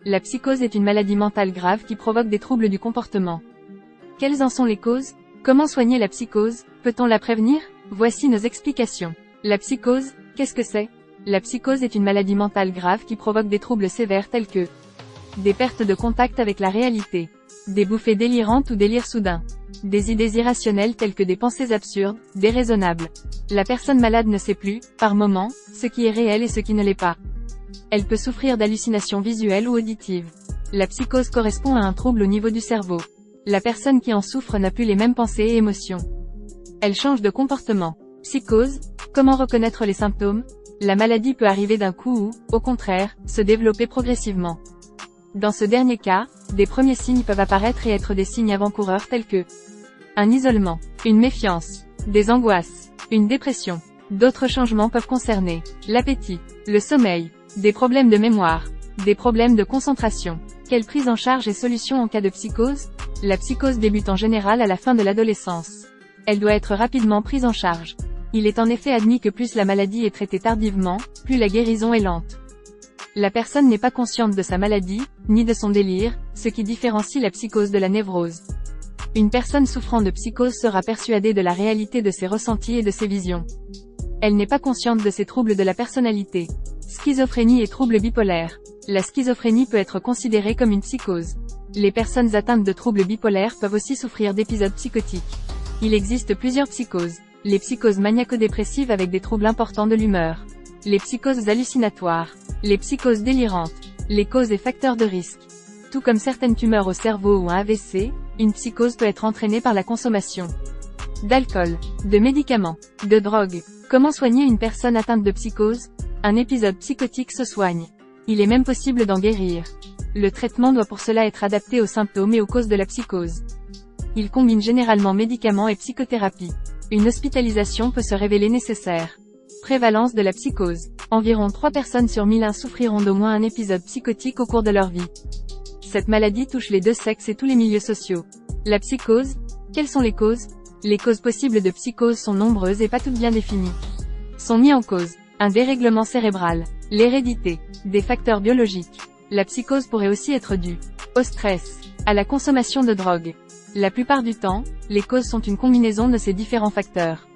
La psychose est une maladie mentale grave qui provoque des troubles du comportement. Quelles en sont les causes? Comment soigner la psychose? Peut-on la prévenir? Voici nos explications. La psychose, qu'est-ce que c'est? La psychose est une maladie mentale grave qui provoque des troubles sévères tels que des pertes de contact avec la réalité, des bouffées délirantes ou délires soudains, des idées irrationnelles telles que des pensées absurdes, déraisonnables. La personne malade ne sait plus, par moments, ce qui est réel et ce qui ne l'est pas. Elle peut souffrir d'hallucinations visuelles ou auditives. La psychose correspond à un trouble au niveau du cerveau. La personne qui en souffre n'a plus les mêmes pensées et émotions. Elle change de comportement. Psychose, comment reconnaître les symptômes? La maladie peut arriver d'un coup ou, au contraire, se développer progressivement. Dans ce dernier cas, des premiers signes peuvent apparaître et être des signes avant-coureurs tels que un isolement, une méfiance, des angoisses, une dépression. D'autres changements peuvent concerner l'appétit, le sommeil, des problèmes de mémoire, des problèmes de concentration. Quelle prise en charge et solution en cas de psychose? La psychose débute en général à la fin de l'adolescence. Elle doit être rapidement prise en charge. Il est en effet admis que plus la maladie est traitée tardivement, plus la guérison est lente. La personne n'est pas consciente de sa maladie, ni de son délire, ce qui différencie la psychose de la névrose. Une personne souffrant de psychose sera persuadée de la réalité de ses ressentis et de ses visions. Elle n'est pas consciente de ses troubles de la personnalité. Schizophrénie et troubles bipolaires. La schizophrénie peut être considérée comme une psychose. Les personnes atteintes de troubles bipolaires peuvent aussi souffrir d'épisodes psychotiques. Il existe plusieurs psychoses. Les psychoses maniaco-dépressives avec des troubles importants de l'humeur. Les psychoses hallucinatoires. Les psychoses délirantes. Les causes et facteurs de risque. Tout comme certaines tumeurs au cerveau ou un AVC, une psychose peut être entraînée par la consommation d'alcool, de médicaments, de drogue. Comment soigner une personne atteinte de psychose? Un épisode psychotique se soigne. Il est même possible d'en guérir. Le traitement doit pour cela être adapté aux symptômes et aux causes de la psychose. Il combine généralement médicaments et psychothérapie. Une hospitalisation peut se révéler nécessaire. Prévalence de la psychose. Environ 3 personnes sur 1001 souffriront d'au moins un épisode psychotique au cours de leur vie. Cette maladie touche les deux sexes et tous les milieux sociaux. La psychose, quelles sont les causes? Les causes possibles de psychose sont nombreuses et pas toutes bien définies. Sont mis en cause un dérèglement cérébral, l'hérédité, des facteurs biologiques. La psychose pourrait aussi être due au stress, à la consommation de drogue. La plupart du temps, les causes sont une combinaison de ces différents facteurs.